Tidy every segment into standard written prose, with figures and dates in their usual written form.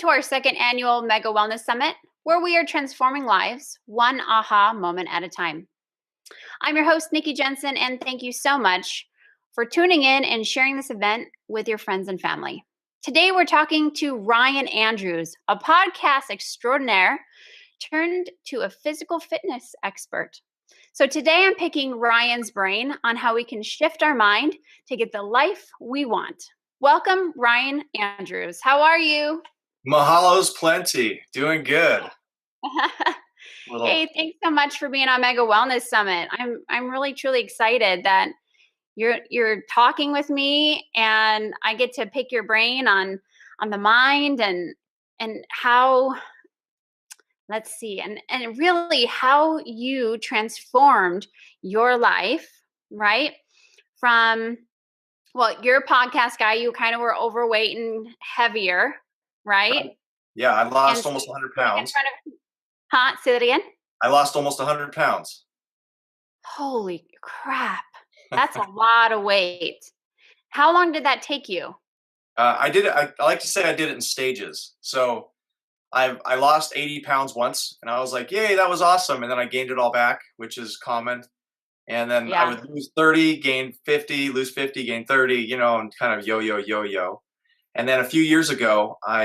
to our second annual Mega Wellness Summit, where we are transforming lives one aha moment at a time. I'm your host, Nikki Jensen, and thank you so much for tuning in and sharing this event with your friends and family. Today, we're talking to Ryan Andrews, a podcast extraordinaire turned to a physical fitness expert. So today, I'm picking Ryan's brain on how we can shift our mind to get the life we want. Welcome, Ryan Andrews. How are you? Mahalo's plenty. Doing good. Hey, thanks so much for being on Mega Wellness Summit. I'm really truly excited that you're talking with me, and I get to pick your brain on the mind and how, let's see, and really how you transformed your life, right? From, well, you're a podcast guy, you kind of were overweight and heavier, right? Yeah, I lost almost 100 pounds. Say that again? I lost almost 100 pounds. Holy crap. That's a lot of weight. How long did that take you? I did it. I like to say I did it in stages. So I lost 80 pounds once, and I was like, yay, that was awesome. And then I gained it all back, which is common. And then I would lose 30, gain 50, lose 50, gain 30, and kind of yo-yo. And then a few years ago, I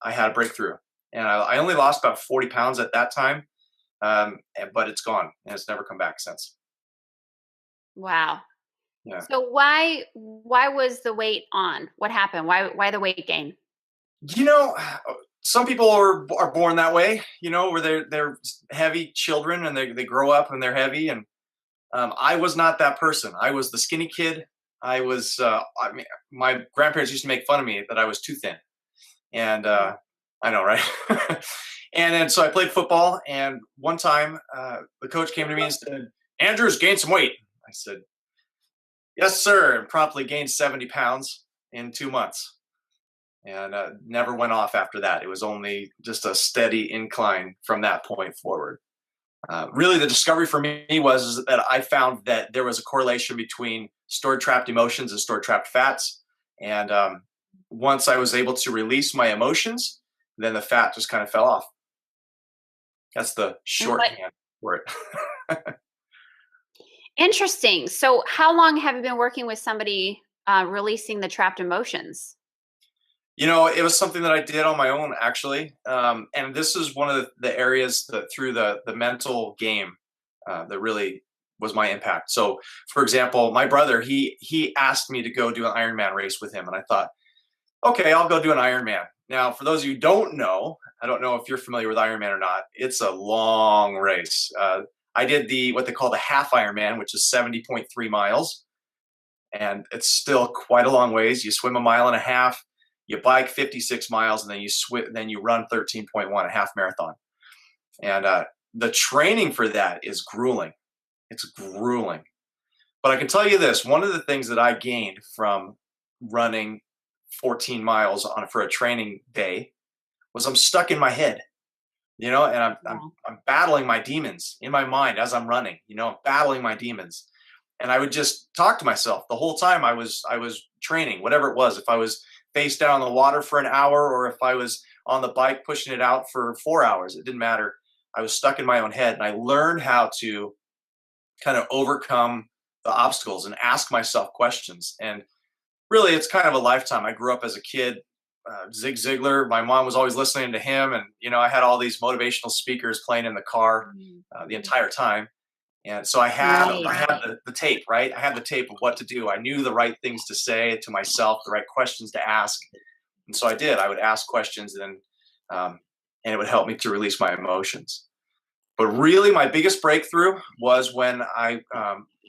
had a breakthrough, and I only lost about 40 pounds at that time. But it's gone, and it's never come back since. Wow. Yeah. So why was the weight on? What happened? Why the weight gain? Some people are born that way, where they're heavy children and they grow up and they're heavy. And I was not that person. I was the skinny kid. My grandparents used to make fun of me that I was too thin. And I know, right? And then so I played football, and one time the coach came to me and said, Andrews, gained some weight. I said, yes, sir, and promptly gained 70 pounds in 2 months. And never went off after that. It was only just a steady incline from that point forward. Really, the discovery for me was that I found that there was a correlation between stored trapped emotions and stored trapped fats. And once I was able to release my emotions, then the fat just kind of fell off. That's the shorthand for it. Interesting. So how long have you been working with somebody releasing the trapped emotions? It was something that I did on my own, actually. And this is one of the areas through the mental game that really was my impact. So, for example, my brother, he asked me to go do an Ironman race with him. And I thought, okay, I'll go do an Ironman. Now, for those of you who don't know, I don't know if you're familiar with Ironman or not. It's a long race. I did what they call the half Ironman, which is 70.3 miles. And it's still quite a long ways. You swim 1.5 miles, you bike 56 miles, and then you run 13.1, a half marathon. And the training for that is grueling. It's grueling. But I can tell you this, one of the things that I gained from running 14 miles for a training day was I'm stuck in my head, and I'm battling my demons in my mind as I'm running, I'm battling my demons. And I would just talk to myself the whole time I was training, whatever it was. If I was face down in the water for an hour, or if I was on the bike pushing it out for 4 hours, it didn't matter. I was stuck in my own head, and I learned how to kind of overcome the obstacles and ask myself questions. And really, it's kind of a lifetime. I grew up as a kid, Zig Ziglar. My mom was always listening to him, and I had all these motivational speakers playing in the car the entire time. And so I had the tape, right? I had the tape of what to do. I knew the right things to say to myself, the right questions to ask, and so I did. I would ask questions, and it would help me to release my emotions. But really, my biggest breakthrough was when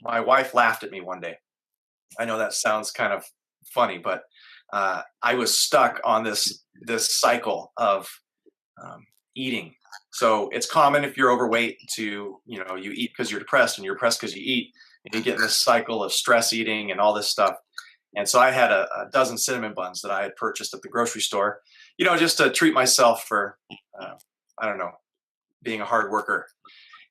my wife laughed at me one day. I know that sounds kind of funny, but I was stuck on this cycle of eating. So it's common if you're overweight to, you eat because you're depressed, and you're depressed because you eat, and you get in this cycle of stress eating and all this stuff. And so I had a dozen cinnamon buns that I had purchased at the grocery store, just to treat myself for, I don't know, being a hard worker.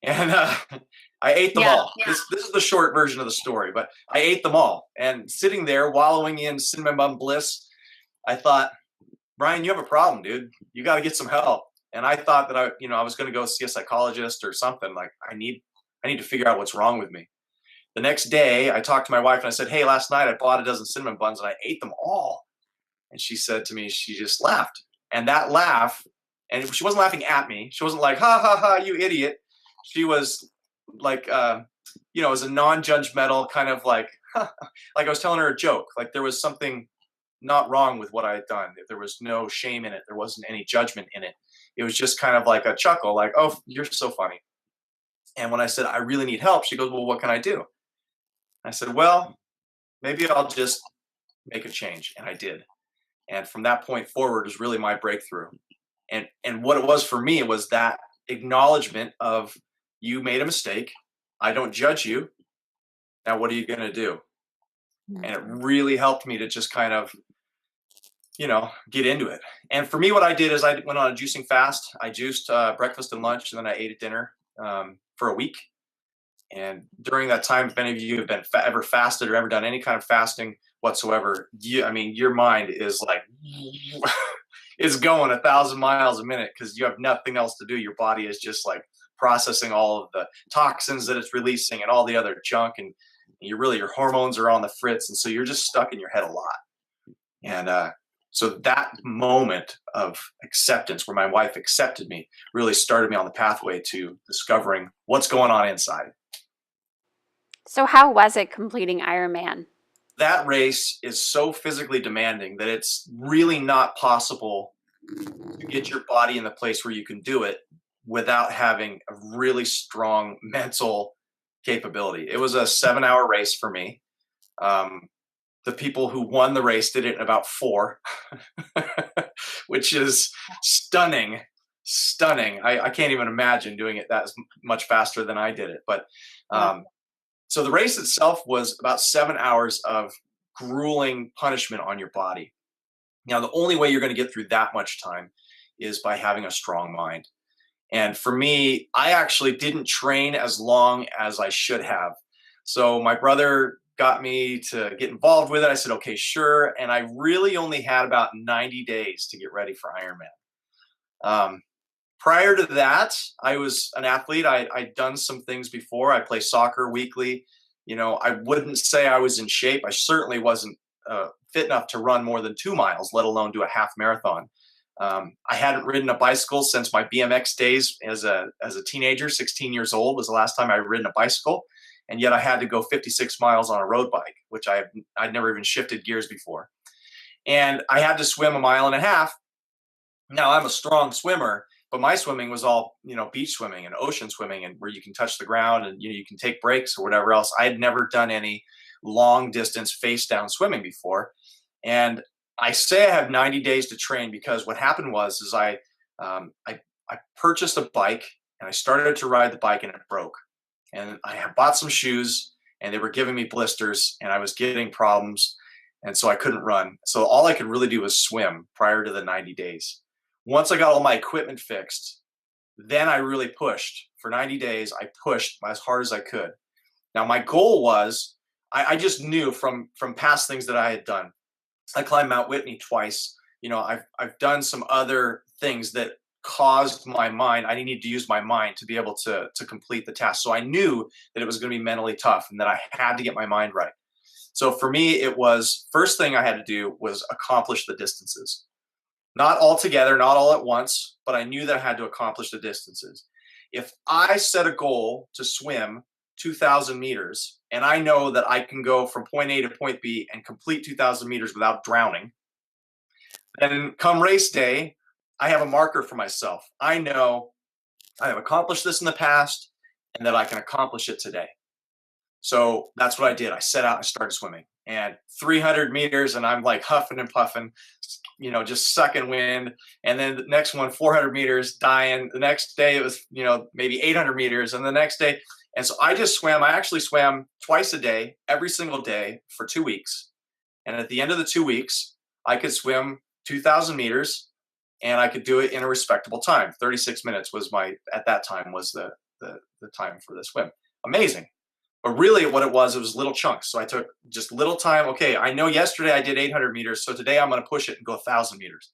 And I ate them all. Yeah. This is the short version of the story, but I ate them all. And sitting there wallowing in cinnamon bun bliss, I thought, Brian, you have a problem, dude. You got to get some help. And I thought that I was going to go see a psychologist or something. Like I need to figure out what's wrong with me. The next day, I talked to my wife and I said, "Hey, last night I bought a dozen cinnamon buns and I ate them all." And she said to me, she just laughed. And that laugh, and she wasn't laughing at me. She wasn't like, "Ha ha ha, you idiot." She was like, it was a non-judgmental kind of like, like I was telling her a joke. Like there was something not wrong with what I had done. There was no shame in it. There wasn't any judgment in it. It was just kind of like a chuckle, like, "Oh, you're so funny." And when I said, "I really need help," she goes, "Well, what can I do?" I said, "Well, maybe I'll just make a change." And I did. And from that point forward was really my breakthrough. And what it was for me, it was that acknowledgement of, you made a mistake. I don't judge you. Now what are you going to do? And it really helped me to just kind of, get into it. And for me, what I did is I went on a juicing fast. I juiced breakfast and lunch, and then I ate at dinner for a week. And during that time, if any of you have been ever fasted or ever done any kind of fasting whatsoever, your mind is like, it's going 1,000 miles a minute because you have nothing else to do. Your body is just like processing all of the toxins that it's releasing and all the other junk. And your hormones are on the fritz. And so you're just stuck in your head a lot. And so that moment of acceptance, where my wife accepted me, really started me on the pathway to discovering what's going on inside. So how was it completing Ironman? That race is so physically demanding that it's really not possible to get your body in the place where you can do it without having a really strong mental capability. It was a 7-hour race for me. The people who won the race did it in about 4, which is stunning. I can't even imagine doing it that much faster than I did it. But so the race itself was about 7 hours of grueling punishment on your body. Now, the only way you're going to get through that much time is by having a strong mind. And for me, I actually didn't train as long as I should have. So my brother got me to get involved with it. I said, "Okay, sure." And I really only had about 90 days to get ready for Ironman. Prior to that, I was an athlete. I'd done some things before. I play soccer weekly. I wouldn't say I was in shape. I certainly wasn't fit enough to run more than 2 miles, let alone do a half marathon. I hadn't ridden a bicycle since my BMX days as a teenager. 16 years old was the last time I'd ridden a bicycle. And yet I had to go 56 miles on a road bike, which I'd never even shifted gears before. And I had to swim 1.5 miles. Now, I'm a strong swimmer, but my swimming was all, beach swimming and ocean swimming, and where you can touch the ground and you can take breaks or whatever else. I had never done any long distance face down swimming before. And I say I have 90 days to train because what happened was I purchased a bike and I started to ride the bike and it broke. And I had bought some shoes and they were giving me blisters and I was getting problems. And so I couldn't run. So all I could really do was swim prior to the 90 days. Once I got all my equipment fixed, then I really pushed. For 90 days, I pushed as hard as I could. Now, my goal was, I just knew from past things that I had done. I climbed Mount Whitney twice. I've done some other things that caused my mind. I needed to use my mind to be able to complete the task. So I knew that it was going to be mentally tough and that I had to get my mind right. So for me, it was, first thing I had to do was accomplish the distances. Not all together, not all at once, but I knew that I had to accomplish the distances. If I set a goal to swim 2,000 meters, and I know that I can go from point A to point B and complete 2,000 meters without drowning, then come race day, I have a marker for myself. I know I have accomplished this in the past and that I can accomplish it today. So that's what I did. I set out and started swimming, and 300 meters and I'm like huffing and puffing, just sucking wind. And then the next one, 400 meters, dying. The next day it was, maybe 800 meters. And the next day. And so I just swam. I actually swam twice a day, every single day for 2 weeks. And at the end of the 2 weeks, I could swim 2,000 meters and I could do it in a respectable time. 36 minutes was at that time was the time for the swim. Amazing. But really what it was little chunks. So I took just little time. Okay, I know yesterday I did 800 meters. So today I'm going to push it and go 1,000 meters.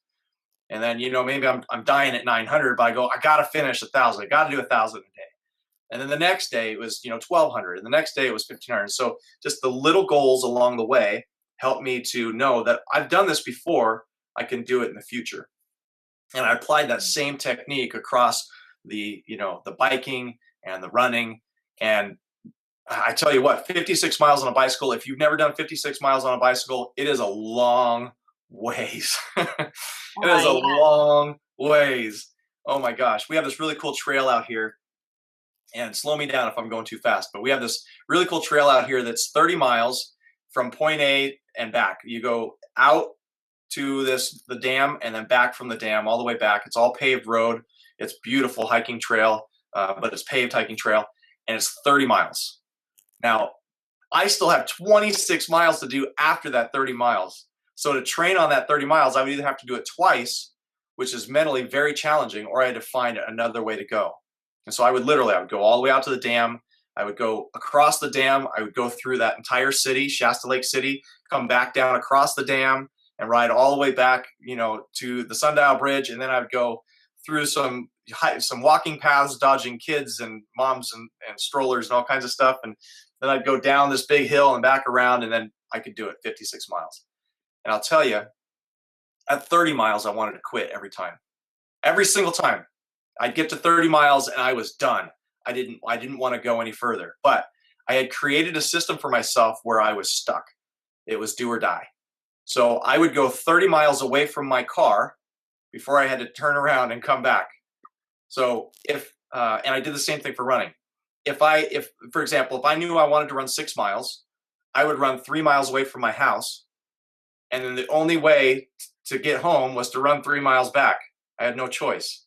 And then, maybe I'm dying at 900, but I go, I got to finish 1,000. I got to do 1,000 a day. And then the next day it was, 1,200. And the next day it was 1,500. So just the little goals along the way helped me to know that I've done this before. I can do it in the future. And I applied that same technique across the biking and the running. And I tell you what, 56 miles on a bicycle, if you've never done 56 miles on a bicycle, it is a long ways. It is a long ways. Oh my gosh. We have this really cool trail out here, and slow me down if I'm going too fast, but we have this really cool trail out here that's 30 miles from point A and back. You go out to the dam and then back from the dam all the way back. It's all paved road. It's beautiful hiking trail, but it's paved hiking trail, and it's 30 miles. Now, I still have 26 miles to do after that 30 miles. So to train on that 30 miles, I would either have to do it twice, which is mentally very challenging, or I had to find another way to go. And so I would go all the way out to the dam. I would go across the dam. I would go through that entire city, Shasta Lake City, come back down across the dam and ride all the way back, to the Sundial Bridge. And then I would go through some walking paths, dodging kids and moms and strollers and all kinds of stuff. And then I'd go down this big hill and back around, and then I could do it 56 miles. And I'll tell you, at 30 miles, I wanted to quit every time. Every single time. I'd get to 30 miles and I was done. I didn't want to go any further. But I had created a system for myself where I was stuck. It was do or die. So I would go 30 miles away from my car before I had to turn around and come back. So and I did the same thing for running. For example, if I knew I wanted to run 6 miles, I would run 3 miles away from my house. And then the only way to get home was to run 3 miles back. I had no choice.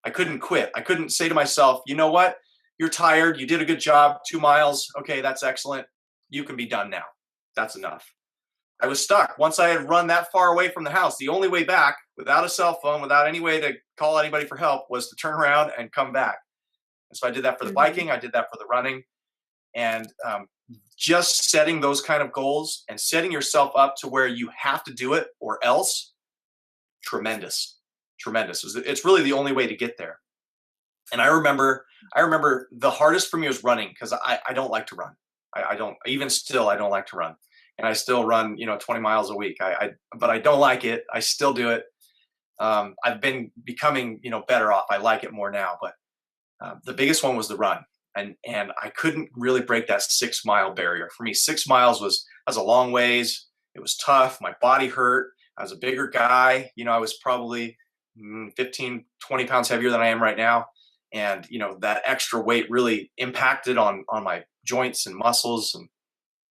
I couldn't quit. I couldn't say to myself, you know what? You're tired. You did a good job. 2 miles. Okay, that's excellent. You can be done now. That's enough. I was stuck. Once I had run that far away from the house, the only way back, without a cell phone, without any way to call anybody for help, was to turn around and come back. And so I did that for the biking. I did that for the running. And just setting those kind of goals and setting yourself up to where you have to do it or else, tremendous. It's really the only way to get there. And I remember the hardest for me was running, because I don't like to run. I don't, even still, I don't like to run. And I still run, 20 miles a week. But I don't like it. I still do it. I've been becoming, better off. I like it more now, but the biggest one was the run. And I couldn't really break that 6 mile barrier. For me, 6 miles was a long ways. It was tough. My body hurt. I was a bigger guy. I was probably 15, 20 pounds heavier than I am right now. And, that extra weight really impacted on my joints and muscles.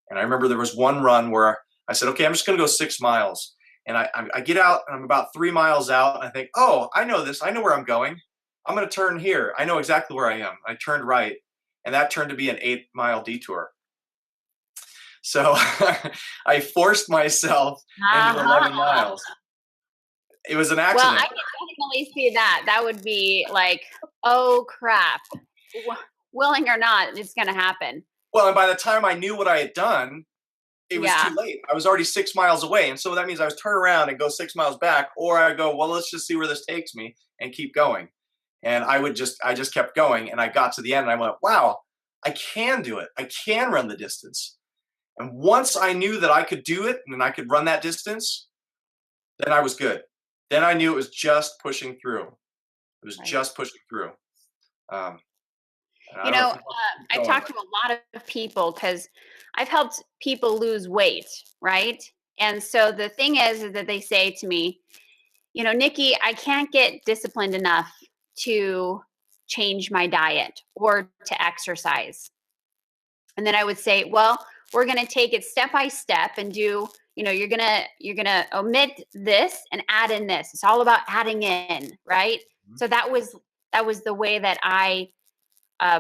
And I remember there was one run where I said, okay, I'm just going to go 6 miles. And I get out and I'm about 3 miles out. And I think, oh, I know this. I know where I'm going. I'm going to turn here. I know exactly where I am. I turned right. And that turned to be an 8 mile detour. So I forced myself into 11 miles. It was an accident. Well, I can definitely see that. That would be like, oh crap. Willing or not, it's going to happen. Well, and by the time I knew what I had done, it was too late. I was already 6 miles away. And so that means I was turn around and go 6 miles back, or I go, well, let's just see where this takes me and keep going. And I just kept going. And I got to the end and I went, wow, I can do it. I can run the distance. And once I knew that I could do it and I could run that distance, then I was good. Then I knew it was just pushing through. It was just pushing through. I talked to a lot of people because I've helped people lose weight, right? And so the thing is that they say to me, Nikki, I can't get disciplined enough to change my diet or to exercise. And then I would say, well, we're going to take it step by step and do, you're going to omit this and add in this. It's all about adding in, right? Mm-hmm. So that was the way that I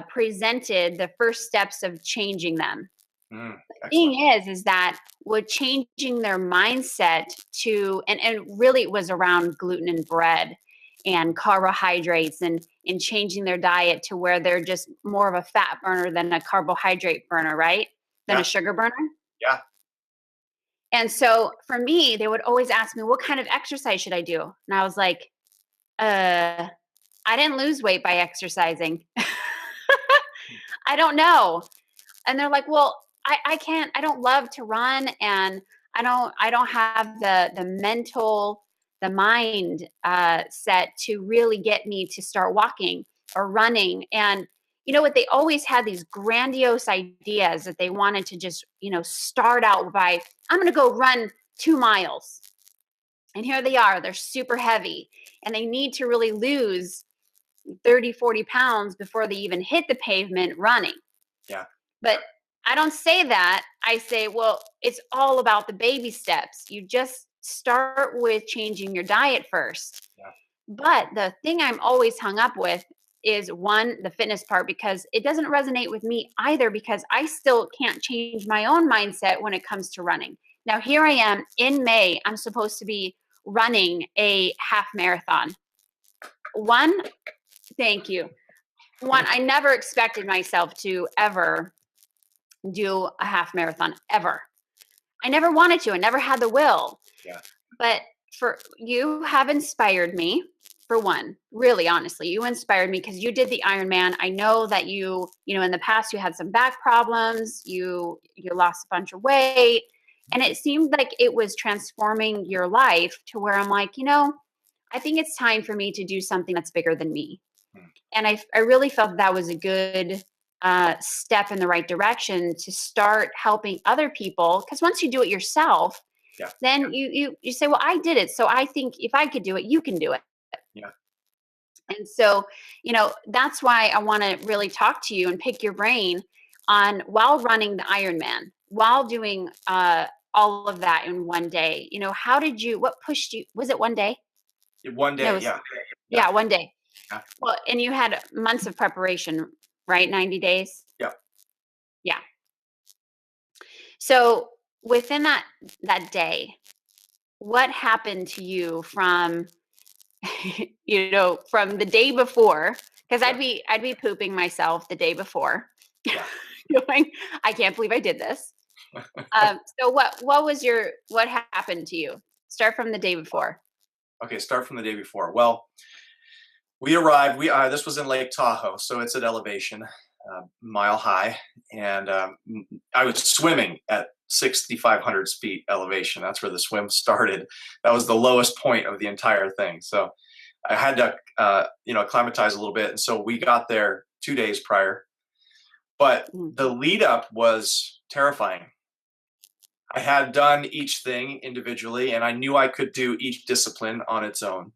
presented the first steps of changing them. The thing is that with changing their mindset to, and really it was around gluten and bread and carbohydrates and in changing their diet to where they're just more of a fat burner than a carbohydrate burner, right? Than a sugar burner. Yeah. And so for me, they would always ask me, what kind of exercise should I do? And I was like, I didn't lose weight by exercising. I don't know. And they're like, well, I can't, I don't love to run, and I don't have the mind set to really get me to start walking or running. And you know what? They always had these grandiose ideas that they wanted to just, start out by, I'm going to go run 2 miles. And here they are, they're super heavy and they need to really lose 30, 40 pounds before they even hit the pavement running. Yeah. But I don't say that. I say, well, it's all about the baby steps. You just start with changing your diet first. Yeah. But the thing I'm always hung up with is, one, the fitness part, because it doesn't resonate with me either, because I still can't change my own mindset when it comes to running. Now, here I am in May, I'm supposed to be running a half marathon. Thank you. I never expected myself to ever do a half marathon, ever. I never wanted to. I never had the will. Yeah. But you have inspired me, for one. Really, honestly, you inspired me because you did the Ironman. I know that you in the past you had some back problems. You lost a bunch of weight, and it seemed like it was transforming your life to where I'm like, I think it's time for me to do something that's bigger than me. And I really felt that was a good step in the right direction to start helping other people. Because once you do it yourself, then you say, well, I did it. So I think if I could do it, you can do it. Yeah. And so, that's why I want to really talk to you and pick your brain on, while running the Ironman, while doing all of that in one day, what pushed you? Was it one day? One day. No, yeah, one day. Yeah. Well, and you had months of preparation, right? 90 days? Yeah. Yeah. So within that day, what happened to you from, from the day before? Because I'd be pooping myself the day before. Yeah. Going, I can't believe I did this. So what happened to you? Start from the day before. Okay, start from the day before. Well, we arrived. This was in Lake Tahoe, so it's at elevation, mile high, and I was swimming at 6,500 feet elevation. That's where the swim started. That was the lowest point of the entire thing. So I had to, acclimatize a little bit, and so we got there 2 days prior. But the lead up was terrifying. I had done each thing individually, and I knew I could do each discipline on its own.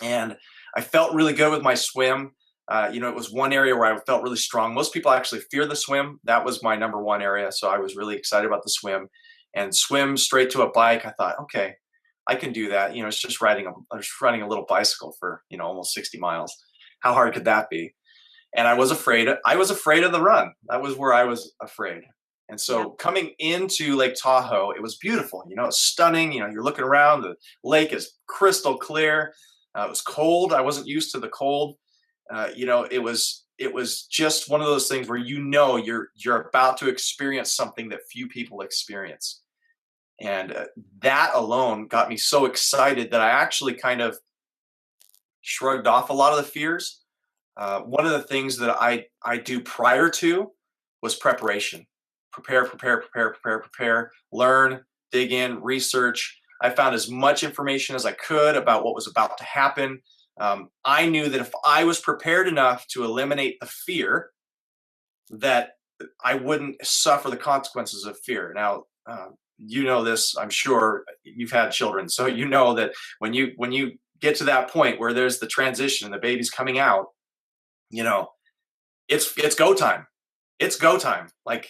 And I felt really good with my swim. It was one area where I felt really strong. Most people actually fear the swim. That was my number one area. So I was really excited about the swim, and swim straight to a bike. I thought, okay, I can do that. It's just riding a little bicycle for, almost 60 miles. How hard could that be? And I was afraid of the run. That was where I was afraid. And so coming into Lake Tahoe, it was beautiful. It's stunning. You're looking around, the lake is crystal clear. It was cold. I wasn't used to the cold. It was just one of those things where you're about to experience something that few people experience. And that alone got me so excited that I actually kind of shrugged off a lot of the fears. One of the things that I do prior to was preparation. Prepare, learn, dig in, research. I found as much information as I could about what was about to happen. I knew that if I was prepared enough to eliminate the fear, that I wouldn't suffer the consequences of fear. Now, this, I'm sure you've had children, so you know that when you get to that point where there's the transition and the baby's coming out, it's go time. It's go time. Like,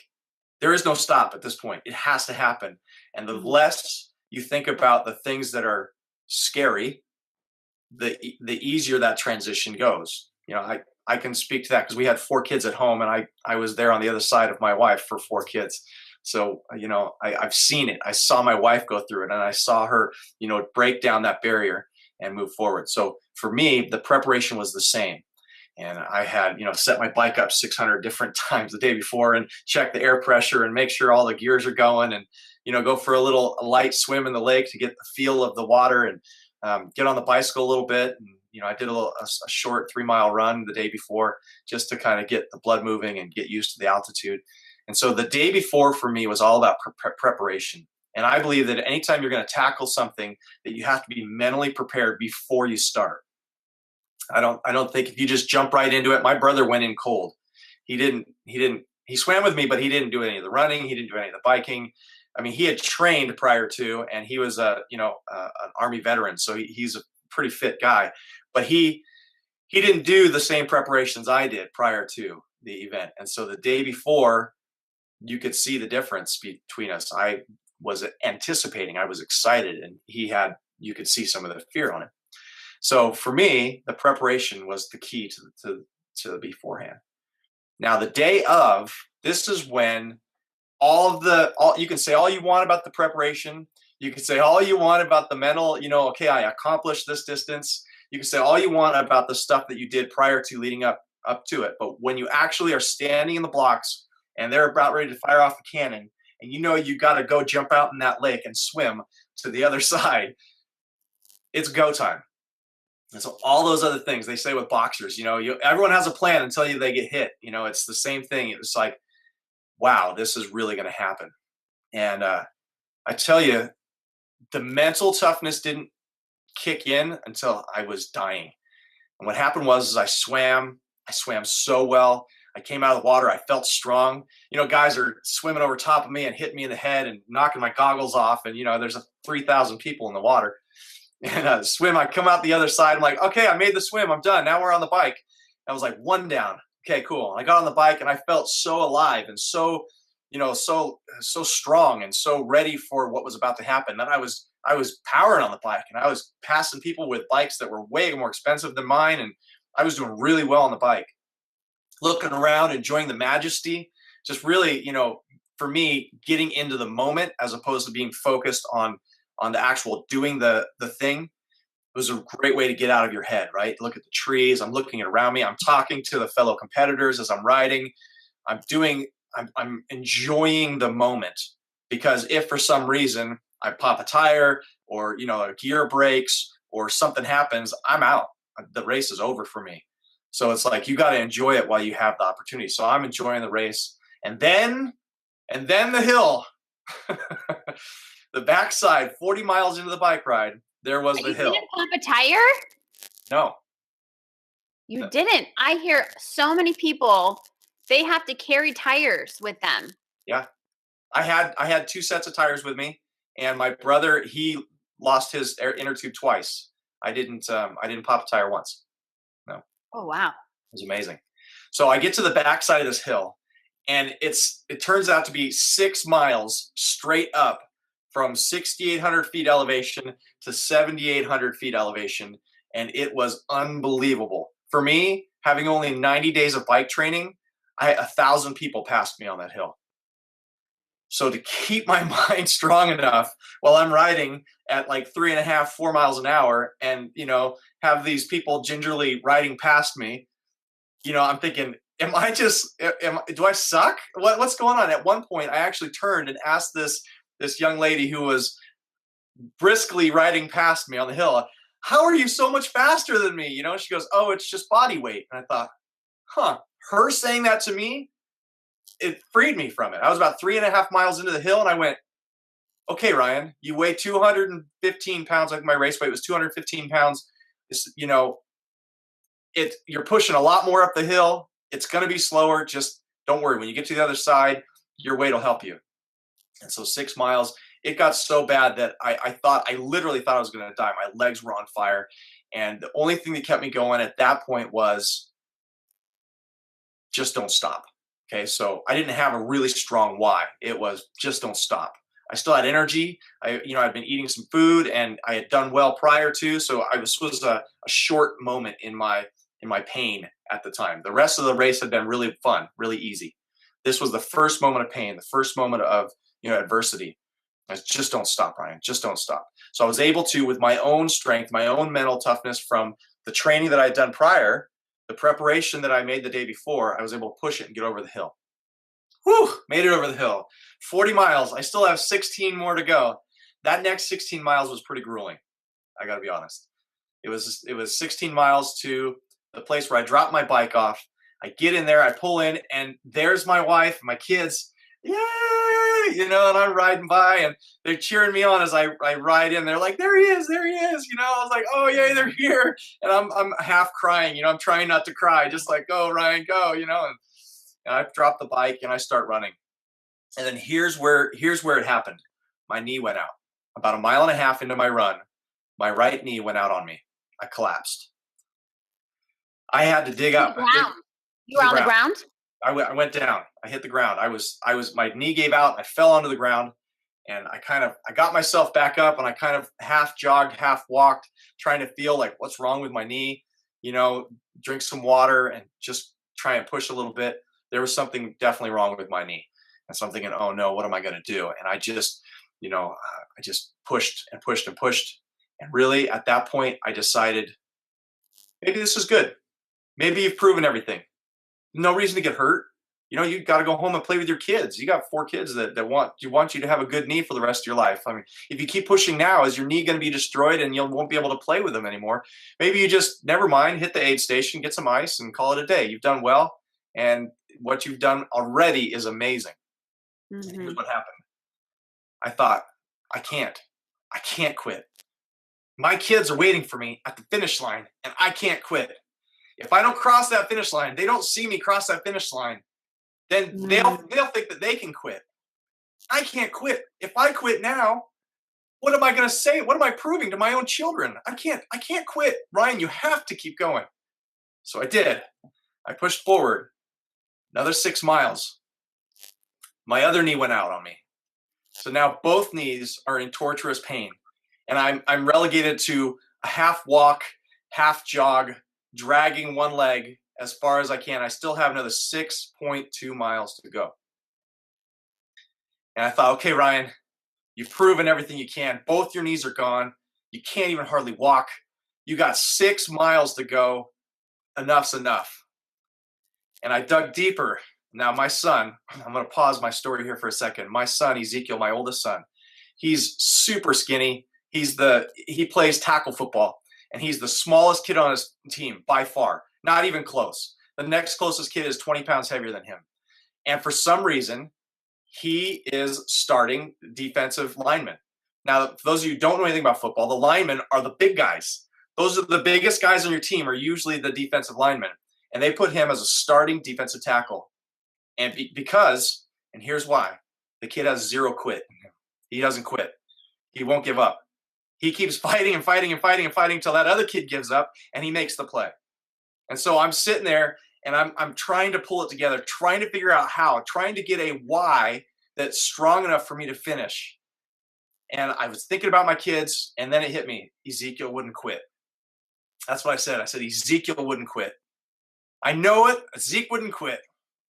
there is no stop at this point. It has to happen. And the less you think about the things that are scary, the easier that transition goes. I can speak to that because we had 4 kids at home, and I was there on the other side of my wife for 4 kids. So, I've seen it. I saw my wife go through it, and I saw her, break down that barrier and move forward. So for me, the preparation was the same. And I had, set my bike up 600 different times the day before and check the air pressure and make sure all the gears are going, and, go for a light swim in the lake to get the feel of the water, and get on the bicycle a little bit. And, I did a short 3-mile run the day before just to kind of get the blood moving and get used to the altitude. And so the day before for me was all about preparation. And I believe that anytime you're going to tackle something, that you have to be mentally prepared before you start. I don't think if you just jump right into it. My brother went in cold. He swam with me, but he didn't do any of the running. He didn't do any of the biking. I mean, he had trained prior to, and he was an Army veteran. So he's a pretty fit guy, but he didn't do the same preparations I did prior to the event. And so the day before, you could see the difference between us. I was anticipating, I was excited, and you could see some of the fear on him. So for me, the preparation was the key to the beforehand. Now, the day of, this is when you can say all you want about the preparation. You can say all you want about the mental, okay, I accomplished this distance. You can say all you want about the stuff that you did prior to leading up to it. But when you actually are standing in the blocks and they're about ready to fire off the cannon, and you got to go jump out in that lake and swim to the other side, it's go time. And so all those other things they say with boxers, everyone has a plan until they get hit. It's the same thing. It's like, wow, this is really going to happen. And I tell you, the mental toughness didn't kick in until I was dying. And what happened was I swam so well. I came out of the water. I felt strong. Guys are swimming over top of me and hitting me in the head and knocking my goggles off. And, there's 3,000 people in the water. And I come out the other side. I'm like, okay, I made the swim. I'm done. Now we're on the bike. I was like, one down. Okay, cool. I got on the bike and I felt so alive and so strong and so ready for what was about to happen. Then I was powering on the bike, and I was passing people with bikes that were way more expensive than mine. And I was doing really well on the bike, looking around, enjoying the majesty, just really, for me, getting into the moment as opposed to being focused on the actual doing the thing. It was a great way to get out of your head, right? Look at the trees. I'm looking around me. I'm talking to the fellow competitors as I'm riding. I'm enjoying the moment, because if for some reason I pop a tire or, a gear breaks or something happens, I'm out. The race is over for me. So it's like, you got to enjoy it while you have the opportunity. So I'm enjoying the race. And then the hill, the backside, 40 miles into the bike ride, there was the hill. You didn't pop a tire? No. You didn't. I hear so many people, they have to carry tires with them. Yeah. I had 2 sets of tires with me, and my brother, he lost his inner tube twice. I didn't pop a tire once. No. Oh, wow. It was amazing. So I get to the backside of this hill, and it turns out to be 6 miles straight up from 6,800 feet elevation to 7,800 feet elevation. And it was unbelievable. For me, having only 90 days of bike training, 1,000 people passed me on that hill. So to keep my mind strong enough while I'm riding at like 3.5, 4 miles an hour and, have these people gingerly riding past me, I'm thinking, do I suck? What's going on? At one point, I actually turned and asked this young lady who was briskly riding past me on the hill, how are you so much faster than me? She goes, oh, it's just body weight. And I thought, her saying that to me, it freed me from it. I was about 3.5 miles into the hill, and I went, okay, Ryan, you weigh 215 pounds. Like my race weight was 215 pounds. You're pushing a lot more up the hill. It's going to be slower. Just don't worry. When you get to the other side, your weight will help you. And so 6 miles, it got so bad that I literally thought I was going to die. My legs were on fire. And the only thing that kept me going at that point was just don't stop. Okay. So I didn't have a really strong why. It was just don't stop. I still had energy. I'd been eating some food and I had done well prior to. So this was a short moment in my pain at the time. The rest of the race had been really fun, really easy. This was the first moment of pain, the first moment of, adversity. I was, just don't stop, Ryan. Just don't stop. So I was able to, with my own strength, my own mental toughness from the training that I had done prior, the preparation that I made the day before, I was able to push it and get over the hill. Whew, made it over the hill. 40 miles. I still have 16 more to go. That next 16 miles was pretty grueling. I got to be honest. It was 16 miles to the place where I dropped my bike off. I get in there, I pull in, and there's my wife, my kids. Yay! And I'm riding by, and they're cheering me on as I ride in. They're like, there he is. I was like, oh, yay, they're here. And I'm half crying, I'm trying not to cry, just like, go, Ryan, go, and I drop the bike and I start running. And then here's where it happened. My knee went out. About 1.5 miles into my run, my right knee went out on me. I collapsed. I had to dig up. You were on the ground? I went down. I hit the ground. My knee gave out. I fell onto the ground, and I got myself back up, and I kind of half jogged, half walked, trying to feel like what's wrong with my knee, drink some water and just try and push a little bit. There was something definitely wrong with my knee. And so I'm thinking, oh no, what am I going to do? And I just, I just pushed and pushed and pushed. And really at that point, I decided maybe this is good. Maybe you've proven everything. No reason to get hurt. You got to go home and play with your kids. You got 4 kids that want you to have a good knee for the rest of your life. I mean, if you keep pushing now, is your knee going to be destroyed and you won't be able to play with them anymore? Maybe you just, never mind, hit the aid station, get some ice, and call it a day. You've done well, and what you've done already is amazing. Mm-hmm. Here's what happened. I thought, I can't quit. My kids are waiting for me at the finish line, and I can't quit. If I don't cross that finish line, they don't see me cross that finish line, then they'll think that they can quit. I can't quit. If I quit now, what am I going to say? What am I proving to my own children? I can't quit. Ryan, you have to keep going. So I did. I pushed forward another 6 miles. My other knee went out on me. So now both knees are in torturous pain. And I'm relegated to a half walk, half jog, dragging one leg as far as I can. I still have another 6.2 miles to go. And I thought, okay, Ryan, you've proven everything you can. Both your knees are gone. You can't even hardly walk. You got 6 miles to go. Enough's enough. And I dug deeper. Now my son, I'm going to pause my story here for a second. My son, Ezekiel, my oldest son, he's super skinny. He plays tackle football, and he's the smallest kid on his team by far. Not even close. The next closest kid is 20 pounds heavier than him. And for some reason, he is starting defensive lineman. Now, for those of you who don't know anything about football, the linemen are the big guys. Those are the biggest guys on your team are usually the defensive linemen. And they put him as a starting defensive tackle. And because, and here's why, the kid has 0 quit. He doesn't quit. He won't give up. He keeps fighting and fighting and fighting and fighting until that other kid gives up and he makes the play. And so I'm sitting there and I'm trying to pull it together, trying to figure out how, trying to get a why that's strong enough for me to finish. And I was thinking about my kids, and then it hit me. Ezekiel wouldn't quit. That's what I said. I said, Ezekiel wouldn't quit. I know it. Zeke wouldn't quit.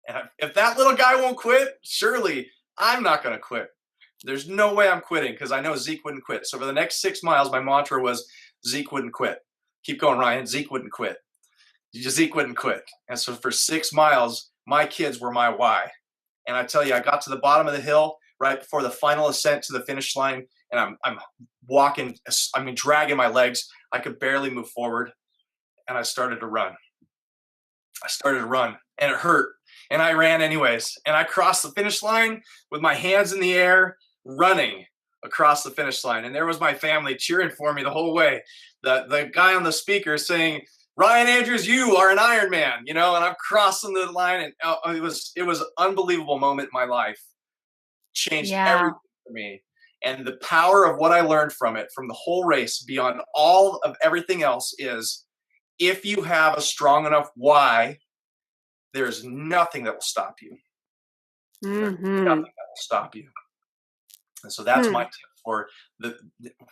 And if that little guy won't quit, surely I'm not going to quit. There's no way I'm quitting because I know Zeke wouldn't quit. So for the next 6 miles, my mantra was Zeke wouldn't quit. Keep going, Ryan. Zeke wouldn't quit. Zeke wouldn't quit. And so for 6 miles, my kids were my why. And I tell you, I got to the bottom of the hill right before the final ascent to the finish line, and I'm walking, dragging my legs. I could barely move forward, and I started to run. And it hurt, and I ran anyways. And I crossed the finish line with my hands in the air, running across the finish line. And there was my family cheering for me the whole way. The guy on the speaker saying, Ryan Andrews, you are an Iron Man, and I'm crossing the line, and it was an unbelievable moment in my life. Changed everything for me. And the power of what I learned from it, from the whole race, beyond all of everything else, is if you have a strong enough why, there's nothing that will stop you. Mm-hmm. Nothing that will stop you. And so that's my tip for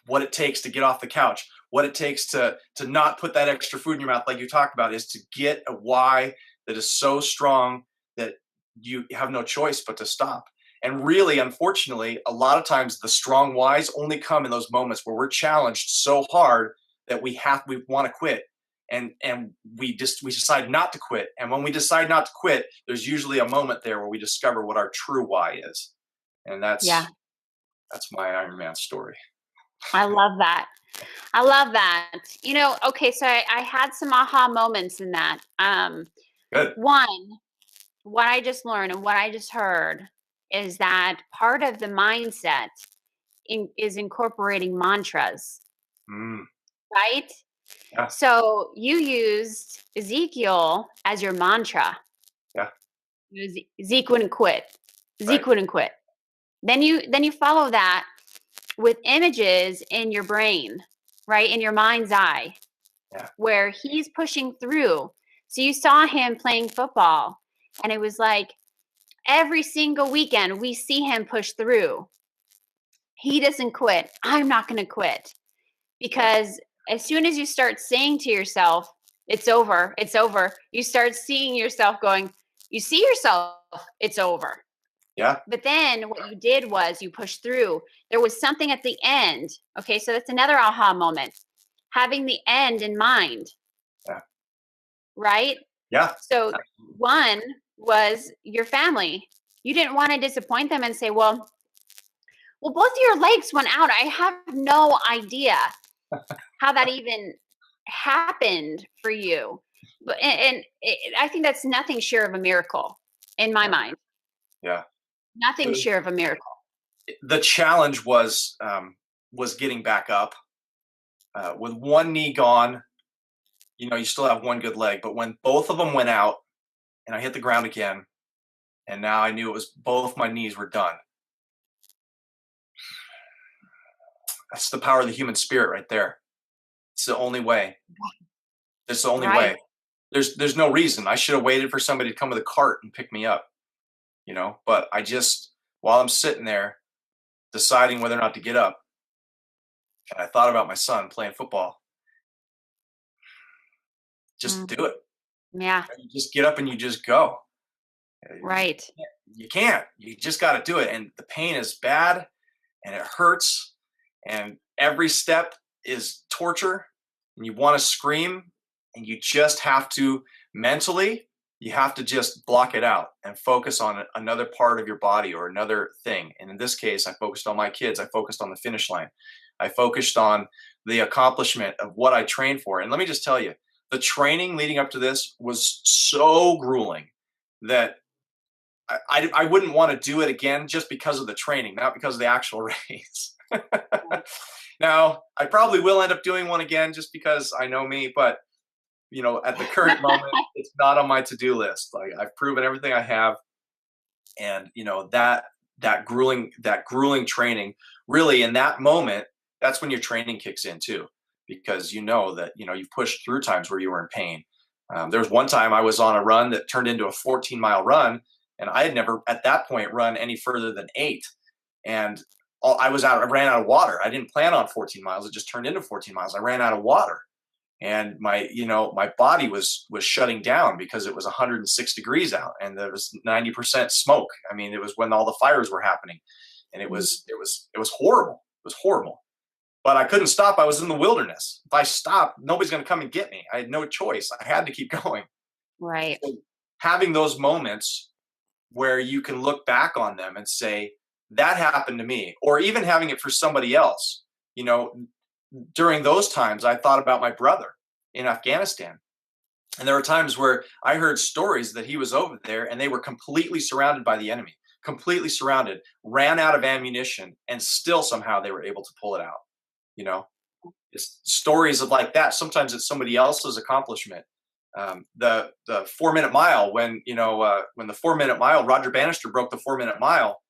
what it takes to get off the couch, what it takes to not put that extra food in your mouth like you talked about, is to get a why that is so strong that you have no choice but to stop. And really, unfortunately, a lot of times the strong whys only come in those moments where we're challenged so hard that we want to quit. and we decide not to quit. And when we decide not to quit, there's usually a moment there where we discover what our true why is. And Yeah. that's my Iron Man story. I love that. I love that. Okay, so I had some aha moments in that. Good. One, what I just learned and what I just heard is that part of the mindset is incorporating mantras, Mm, right? yeah. So you used Ezekiel as your mantra. Yeah. Zeke wouldn't quit. Right. Zeke wouldn't quit. Then you follow that with images in your brain, right? In your mind's eye, Yeah. where he's pushing through. So you saw him playing football, and it was like every single weekend we see him push through. He doesn't quit. I'm not going to quit. Yeah. Because as soon as you start saying to yourself, it's over, it's over, you start seeing yourself going, you see yourself, it's over. Yeah. But then what you did was you pushed through. There was something at the end. Okay, so that's another aha moment. Having the end in mind, Yeah. right? Yeah. So one was your family. You didn't want to disappoint them and say, well, both of your legs went out. I have no idea how that even happened for you. But I think that's nothing short of a miracle in my mind. Yeah. Nothing short of a miracle. The challenge was getting back up. With one knee gone, you still have one good leg. But when both of them went out and I hit the ground again, and now I knew it was both my knees were done. That's the power of the human spirit right there. It's the only way. It's the only Right. way. There's no reason. I should have waited for somebody to come with a cart and pick me up, but I just, while I'm sitting there deciding whether or not to get up, and I thought about my son playing football. Just do it. Yeah. You just get up and you just go. Right. You can't. You just got to do it. And the pain is bad and it hurts. And every step is torture. And you want to scream. And you just have to mentally, you have to just block it out and focus on another part of your body or another thing. And in this case, I focused on my kids. I focused on the finish line. I focused on the accomplishment of what I trained for. And let me just tell you, the training leading up to this was so grueling that I wouldn't want to do it again just because of the training, not because of the actual race. Now, I probably will end up doing one again just because I know me, but at the current moment, it's not on my to-do list. Like, I've proven everything I have, and that grueling training, really in that moment, that's when your training kicks in too, because that you've pushed through times where you were in pain. There was one time I was on a run that turned into a 14-mile run, and I had never at that point run any further than 8, and I ran out of water. I didn't plan on 14 miles. It just turned into 14 miles. I ran out of water. And my body was shutting down because it was 106 degrees out and there was 90% smoke. I mean, it was when all the fires were happening, and it was horrible. It was horrible, but I couldn't stop. I was in the wilderness. If I stopped, nobody's going to come and get me. I had no choice. I had to keep going. Right. So having those moments where you can look back on them and say, that happened to me, or even having it for somebody else, during those times, I thought about my brother in Afghanistan. And there were times where I heard stories that he was over there and they were completely surrounded by the enemy, completely surrounded, ran out of ammunition, and still somehow they were able to pull it out. It's stories of like that. Sometimes it's somebody else's accomplishment. The 4-minute mile, when the 4-minute mile, Roger Bannister broke the 4-minute mile.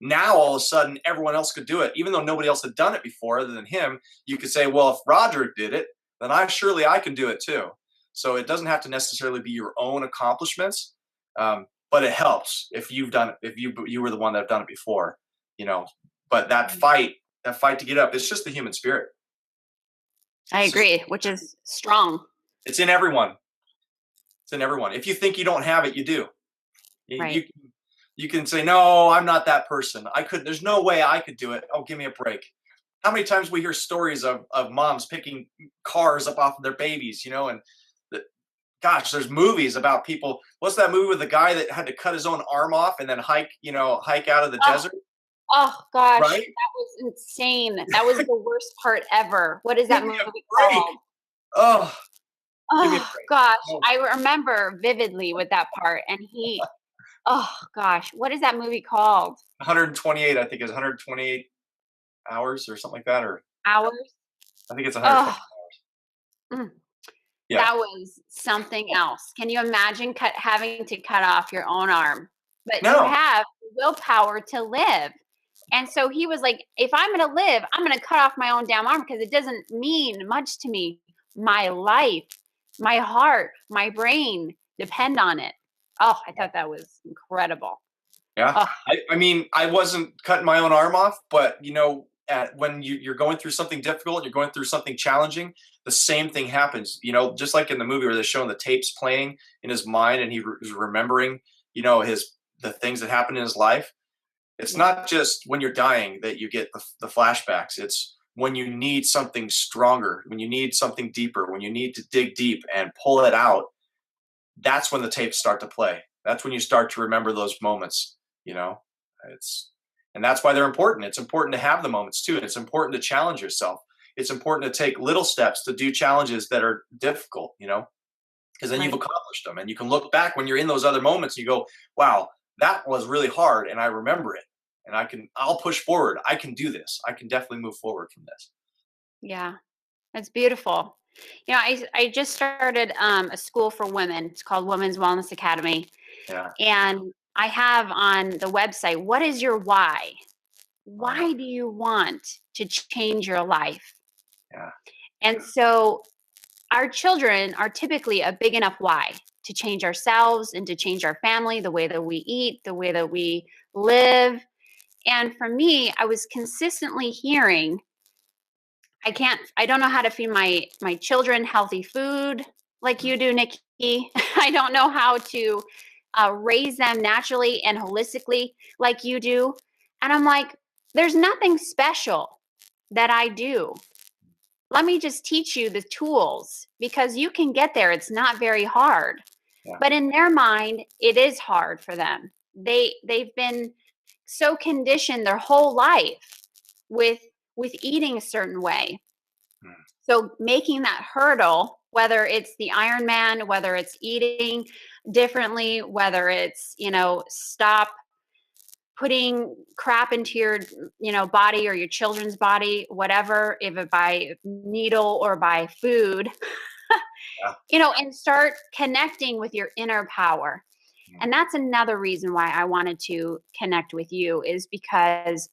Now, all of a sudden, everyone else could do it. Even though nobody else had done it before other than him, you could say, well, if Roger did it, then I can do it too. So it doesn't have to necessarily be your own accomplishments, but it helps if you've done it, if you were the one that have done it before, But that fight to get up, it's just the human spirit. I agree, which is strong. It's in everyone. It's in everyone. If you think you don't have it, you do. Right. You can say, no, I'm not that person. There's no way I could do it. Oh, give me a break. How many times we hear stories of moms picking cars up off of their babies, and gosh, there's movies about people. What's that movie with the guy that had to cut his own arm off and then hike out of the Oh, desert, oh gosh, right? that was insane. That was the worst part ever. What is Give that me a movie break. called? Oh, give me a Oh break. gosh, Oh, I remember vividly with that part. And oh gosh, what is that movie called? 128, I think is 128 hours or something like that, or Hours? I think it's Oh, 120 hours. mm, Yeah. that was something else. Can you imagine having to cut off your own arm? But you No. have willpower to live. And so he was like, if I'm going to live, I'm going to cut off my own damn arm because it doesn't mean much to me. My life, my heart, my brain depend on it. Oh, I thought that was incredible. Yeah. Oh, I mean, I wasn't cutting my own arm off, but when you're going through something difficult, you're going through something challenging, the same thing happens. Just like in the movie where they're showing the tapes playing in his mind, and is remembering, his the things that happened in his life. It's yeah, not just when you're dying that you get the flashbacks. It's when you need something stronger, when you need something deeper, when you need to dig deep and pull it out. That's when the tapes start to play. That's when you start to remember those moments. You know, it's and that's why they're important. It's important to have the moments too. And it's important to challenge yourself. It's important to take little steps to do challenges that are difficult. Because then you've right. accomplished them, and you can look back when you're in those other moments. And you go, "Wow, that was really hard," and I remember it. And I'll push forward. I can do this. I can definitely move forward from this. Yeah, that's beautiful. I just started a school for women. It's called Women's Wellness Academy. Yeah. And I have on the website, what is your why? Wow. Why do you want to change your life? Yeah. And so our children are typically a big enough why to change ourselves and to change our family, the way that we eat, the way that we live. And for me, I was consistently hearing, I don't know how to feed my children healthy food like you do, Nikki. I don't know how to raise them naturally and holistically like you do. And I'm like, there's nothing special that I do. Let me just teach you the tools because you can get there. It's not very hard. Yeah. But in their mind, it is hard for them. They've been so conditioned their whole life with eating a certain way. Mm. So making that hurdle, whether it's the Ironman, whether it's eating differently, whether it's, stop putting crap into your, body or your children's body, whatever, if it by needle or by food, Yeah. and start connecting with your inner power. Mm. And that's another reason why I wanted to connect with you is because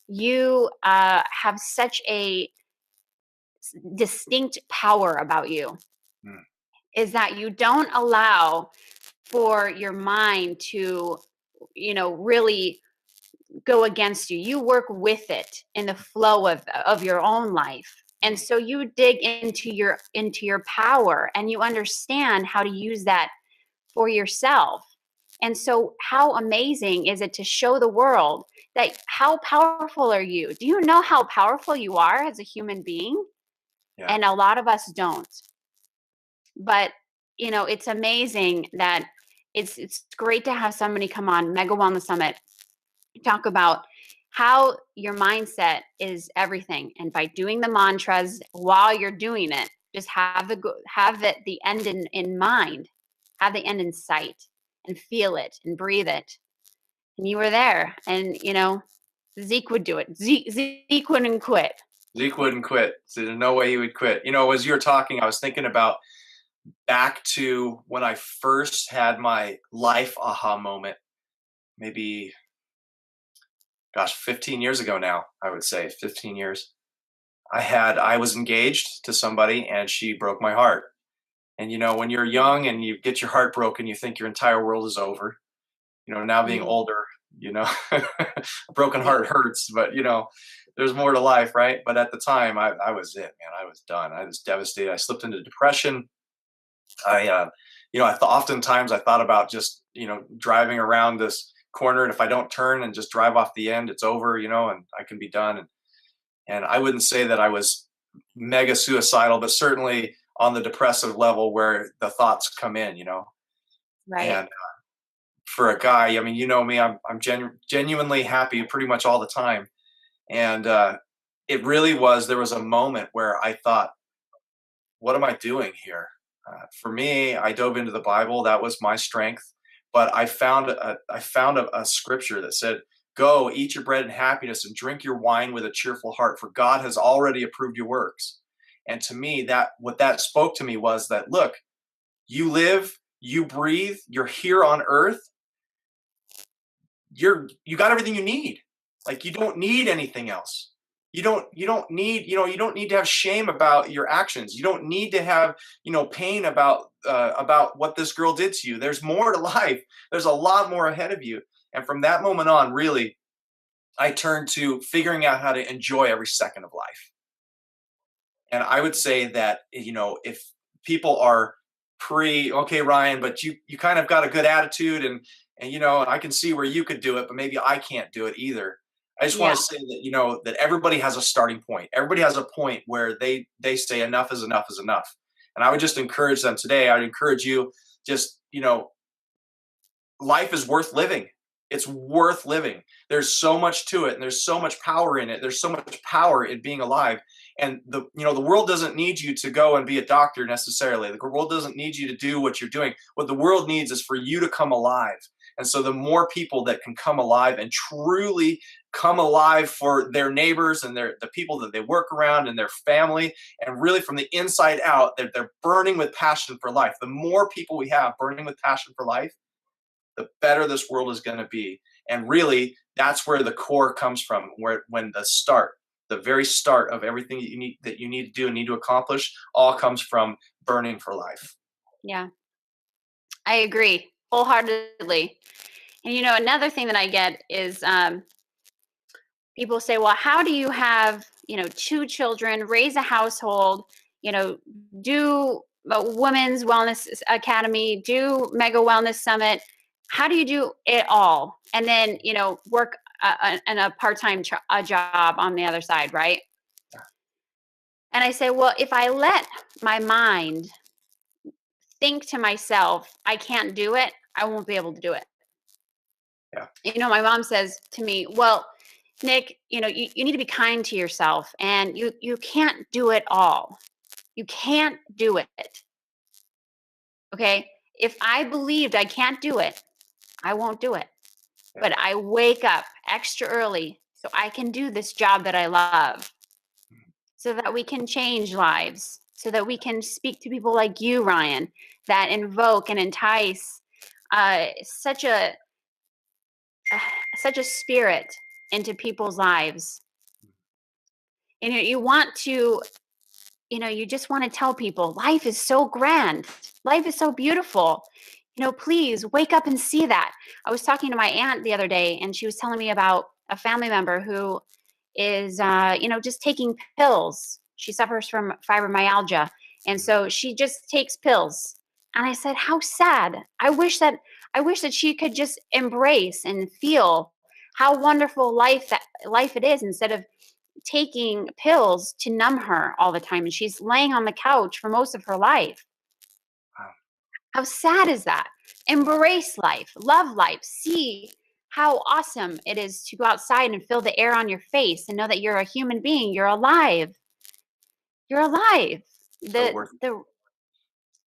you have such a distinct power about you, Mm. is that you don't allow for your mind to, really go against you. You work with it in the flow of your own life. And Mm. so you dig into your power and you understand how to use that for yourself. And so how amazing is it to show the world that how powerful are you? Do you know how powerful you are as a human being? Yeah. And a lot of us don't. But it's amazing that it's great to have somebody come on Mega Wellness Summit, talk about how your mindset is everything, and by doing the mantras while you're doing it, just have the end in mind, have the end in sight, and feel it and breathe it. And you were there, and Zeke would do it. Zeke wouldn't quit. Zeke wouldn't quit. So there's no way he would quit. As you were talking, I was thinking about back to when I first had my life aha moment, maybe, gosh, 15 years ago now, I would say 15 years. I was engaged to somebody and she broke my heart. And when you're young and you get your heart broken, you think your entire world is over. Now being Mm, older, a broken yeah. heart hurts, but there's more to life, right? But at the time, I was it, man. I was done. I was devastated. I slipped into depression. Oftentimes I thought about just, driving around this corner, and if I don't turn and just drive off the end, it's over, and I can be done. And I wouldn't say that I was mega suicidal, but certainly on the depressive level where the thoughts come in, you know. Right. And for a guy, I mean, you know me, I'm genuinely happy pretty much all the time. And it really was, there was a moment where I thought, what am I doing here? For me, I dove into the Bible. That was my strength. But I found a scripture that said, "Go, eat your bread in happiness and drink your wine with a cheerful heart, for God has already approved your works." And to me, that what that spoke to me was that, look, you live, you breathe, you're here on earth, you got everything you need. Like, you don't need anything else. You don't need, you don't need to have shame about your actions. You don't need to have, pain about what this girl did to you. There's more to life. There's a lot more ahead of you. And from that moment on, really, I turned to figuring out how to enjoy every second of life. And I would say that, if people are okay, Ryan, but you kind of got a good attitude, and I can see where you could do it, but maybe I can't do it either. I just want Yeah. to say that, that everybody has a starting point. Everybody has a point where they say enough is enough is enough. And I would just encourage them today. I'd encourage you, just, life is worth living. It's worth living. There's so much to it, and there's so much power in it. There's so much power in being alive. And the world doesn't need you to go and be a doctor necessarily. The world doesn't need you to do what you're doing. What the world needs is for you to come alive. And so the more people that can come alive and truly come alive for their neighbors and the people that they work around and their family, and really from the inside out, they're burning with passion for life. The more people we have burning with passion for life, the better this world is going to be. And really, that's where the core comes from, where when the very start of everything that you need to do and need to accomplish, all comes from burning for life. Yeah. I agree wholeheartedly. And another thing that I get is people say, well, how do you have, two children, raise a household, you know, do a women's wellness academy, do mega wellness summit? How do you do it all? And then, work in a part-time a job on the other side, right? And I say, well, if I let my mind think to myself, I can't do it, I won't be able to do it. Yeah. My mom says to me, well, Nick, you need to be kind to yourself, and you can't do it all. You can't do it. Okay? If I believed I can't do it, I won't do it. Yeah. But I wake up extra early so I can do this job that I love, so that we can change lives, so that we can speak to people like you, Ryan, that invoke and entice such a such a spirit into people's lives. And you want to, you just want to tell people life is so grand. Life is so beautiful. Please wake up and see that. I was talking to my aunt the other day, and she was telling me about a family member who is, just taking pills. She suffers from fibromyalgia. And so she just takes pills. And I said, how sad. I wish that she could just embrace and feel how wonderful life it is, instead of taking pills to numb her all the time. And she's laying on the couch for most of her life. Wow. How sad is that? Embrace life, love life, see how awesome it is to go outside and feel the air on your face and know that you're a human being. You're alive. You're alive. So The worth. the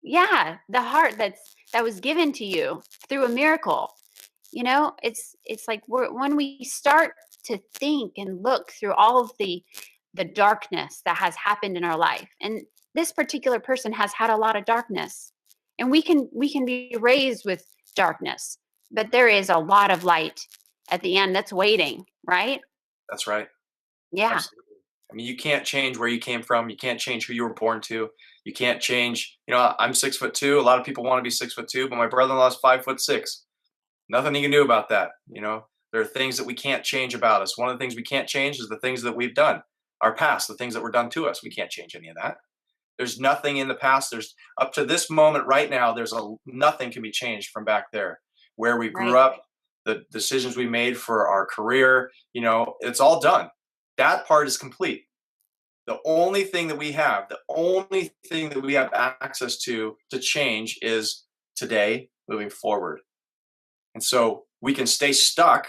yeah, the heart that was given to you through a miracle. It's like when we start to think and look through all of the darkness that has happened in our life, and this particular person has had a lot of darkness, and we can be raised with darkness, but there is a lot of light at the end that's waiting, right? That's right. Yeah. Absolutely. I mean, you can't change where you came from. You can't change who you were born to. You can't change. I'm 6'2". A lot of people want to be 6'2", but my brother-in-law is 5'6". Nothing you can do about that. There are things that we can't change about us. One of the things we can't change is the things that we've done, our past, the things that were done to us. We can't change any of that. There's nothing in the past. There's up to this moment right now. Nothing can be changed from back there, where we grew Right. up, the decisions we made for our career. It's all done. That part is complete. The only thing that we have, the only thing that we have access to change is today, moving forward. And so we can stay stuck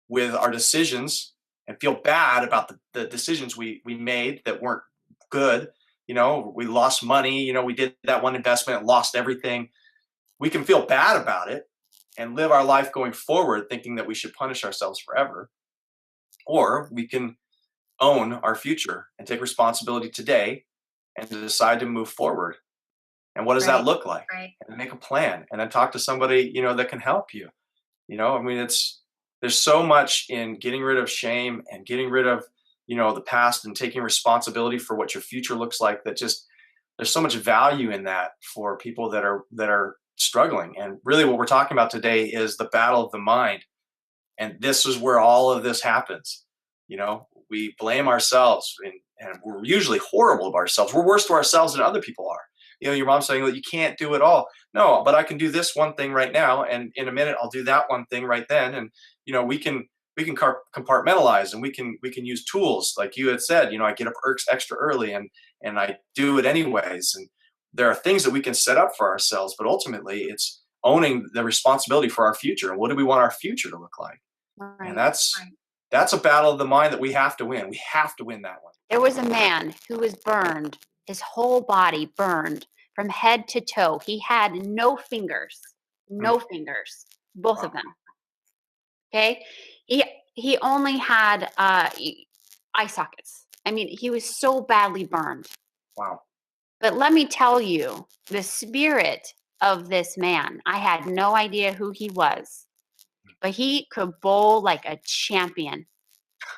with our decisions and feel bad about the decisions we made that weren't good. We lost money, we did that one investment and lost everything. We can feel bad about it and live our life going forward thinking that we should punish ourselves forever. Or we can own our future and take responsibility today and to decide to move forward. And what does that Right. look like? Right. And make a plan and then talk to somebody, that can help you. I mean, there's so much in getting rid of shame and getting rid of, the past and taking responsibility for what your future looks like, that just there's so much value in that for people that are struggling. And really what we're talking about today is the battle of the mind. And this is where all of this happens. We blame ourselves, and we're usually horrible of ourselves. We're worse to ourselves than other people are. Your mom's saying that you can't do it all. No, but I can do this one thing right now, and in a minute I'll do that one thing right then. And we can compartmentalize, and we can use tools like you had said. I get up extra early, and I do it anyways. And there are things that we can set up for ourselves, but ultimately it's owning the responsibility for our future. And what do we want our future to look like? And Right. that's a battle of the mind that we have to win. We have to win that one. There was a man who was burned, his whole body burned from head to toe. He had no fingers, Mm, no fingers, both of wow. them. Okay. He only had eye sockets. I mean, he was so badly burned. Wow. But let me tell you, the spirit of this man, I had no idea who he was, but he could bowl like a champion.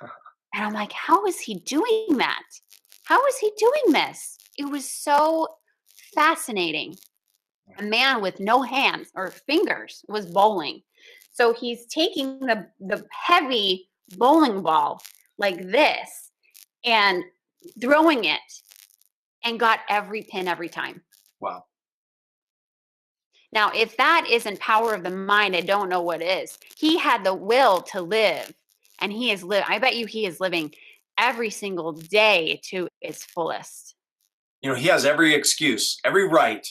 And I'm like, how is he doing that? How is he doing this? It was so fascinating. A man with no hands or fingers was bowling. So he's taking the heavy bowling ball like this and throwing it and got every pin every time. Wow. Now, if that isn't power of the mind, I don't know what is. He had the will to live, and he is I bet you he is living every single day to its fullest. He has every excuse, every right.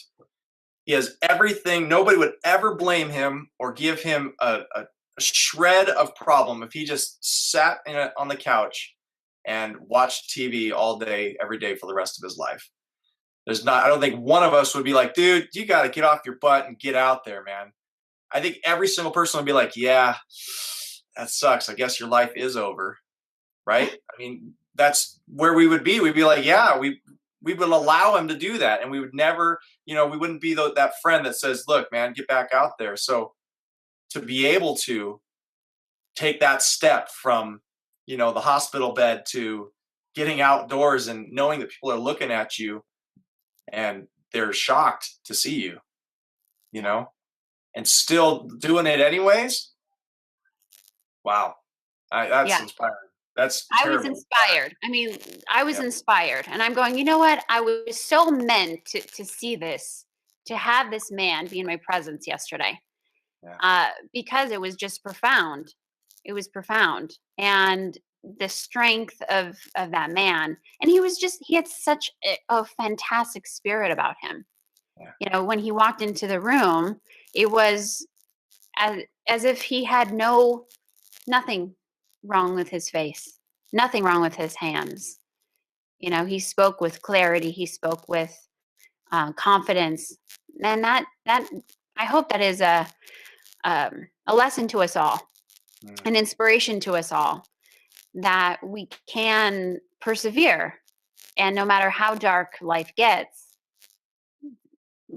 He has everything. Nobody would ever blame him or give him a shred of problem if he just sat on the couch and watched TV all day, every day for the rest of his life. I don't think one of us would be like, dude, you got to get off your butt and get out there, man. I think every single person would be like, yeah, that sucks. I guess your life is over. Right? I mean, that's where we would be. We'd be like, yeah, we would allow him to do that, and we would never, we wouldn't be that friend that says, look, man, get back out there. So to be able to take that step from, the hospital bed to getting outdoors and knowing that people are looking at you and they're shocked to see you, you know, and still doing it anyways. Wow. That's Yeah. inspiring. That's I was terrible. inspired. I mean, I was Yep. inspired. And I'm going, you know what? I was so meant to see this, to have this man be in my presence yesterday. Yeah. Because it was just profound. It was profound. And the strength of that man. And he had such a fantastic spirit about him. Yeah. When he walked into the room, it was as if he had nothing wrong with his face, nothing wrong with his hands. He spoke with clarity. He spoke with confidence, and that I hope that is a lesson to us all, Mm. an inspiration to us all, that we can persevere, and no matter how dark life gets,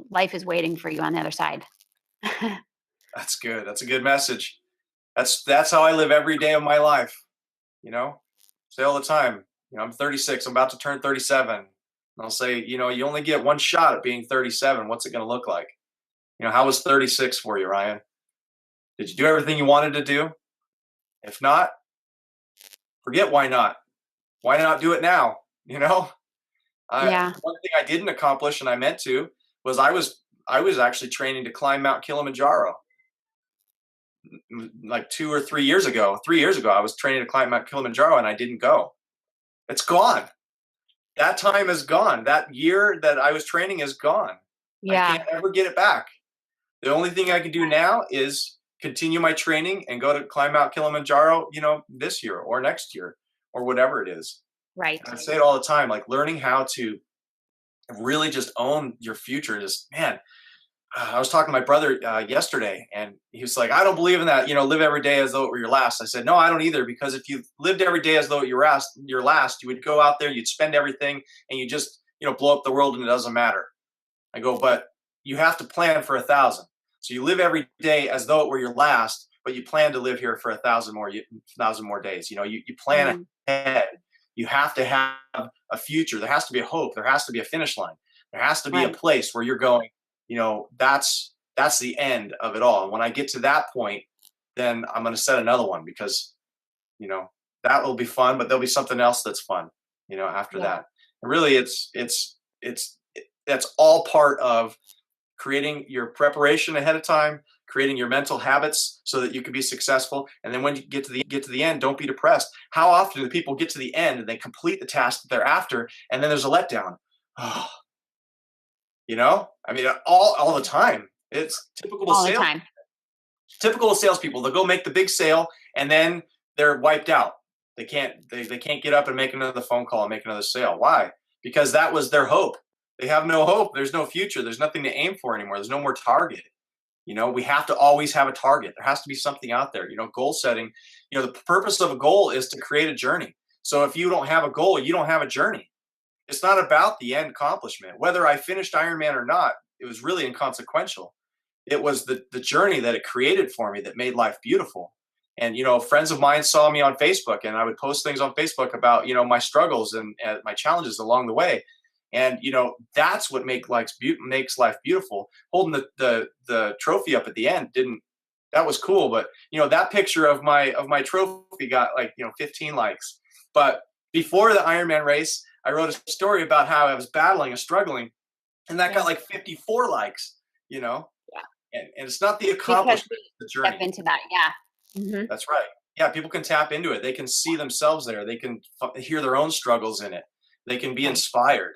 life is waiting for you on the other side. That's good. That's a good message. That's how I live every day of my life. You know, say all the time. I'm 36. I'm about to turn 37. And I'll say, you only get one shot at being 37. What's it going to look like? How was 36 for you, Ryan? Did you do everything you wanted to do? If not, forget why not. Why not do it now? Yeah. One thing I didn't accomplish, and I meant to, was I was actually training to climb Mount Kilimanjaro. Like 2 or 3 years ago. 3 years ago, I was training to climb Mount Kilimanjaro, and I didn't go. It's gone. that time is gone. That year that I was training is gone. I Yeah. can't ever get it back. The only thing I can do now is continue my training and go to climb Mount Kilimanjaro, this year or next year or whatever it is. Right. And I say it all the time, like learning how to really just own your future. Just, man, I was talking to my brother yesterday, and he was like, I don't believe in that, live every day as though it were your last. I said, no, I don't either, because if you lived every day as though it were your last, you would go out there, you'd spend everything, and you just, blow up the world and it doesn't matter. I go, but you have to plan for 1,000. So you live every day as though it were your last, but you plan to live here for 1,000 more days. You plan Mm. ahead. You have to have a future. There has to be a hope. There has to be a finish line. There has to be a Right. place where you're going, that's the end of it all. And when I get to that point, then I'm going to set another one, because, you know, that will be fun, but there'll be something else that's fun, after Yeah. that. And really that's all part of creating your preparation ahead of time, creating your mental habits so that you can be successful. And then when you get to the end, don't be depressed. How often do people get to the end and they complete the task that they're after, and then there's a letdown? Oh, I mean, all the time. It's typical of All the sales. time. Typical of salespeople. They'll go make the big sale, and then they're wiped out. They can't get up and make another phone call and make another sale. Why? Because that was their hope. They have no hope. There's no future. There's nothing to aim for anymore. There's no more target. We have to always have a target. There has to be something out there. Goal setting. The purpose of a goal is to create a journey. So if you don't have a goal, you don't have a journey. It's not about the end accomplishment. Whether I finished Ironman or not, it was really inconsequential. It was the journey that it created for me that made life beautiful. And friends of mine saw me on Facebook, and I would post things on Facebook about my struggles and my challenges along the way. And that's what makes life beautiful. Holding the trophy up at the end didn't. That was cool, but that picture of my trophy got 15 likes. But before the Ironman race, I wrote a story about how I was battling and struggling, and that got 54 likes. Yeah. And it's not the Because accomplishment, we it's the journey. step into that. Yeah. Mm-hmm. That's right. Yeah, people can tap into it. They can see themselves there. They can hear their own struggles in it. They can be Right. inspired,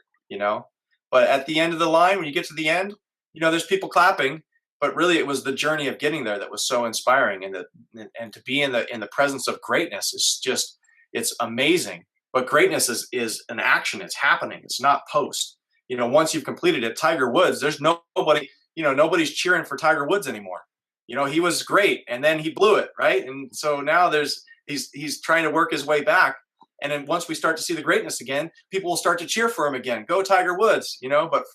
But at the end of the line, when you get to the end, there's people clapping, but really it was the journey of getting there that was so inspiring. And to be in the presence of greatness is just, it's amazing. But greatness is an action. It's happening. It's not post. Once you've completed it, Tiger Woods, there's nobody, nobody's cheering for Tiger Woods anymore. He was great, and then he blew it, right? And so now he's trying to work his way back. And then once we start to see the greatness again, people will start to cheer for him again. Go Tiger Woods, But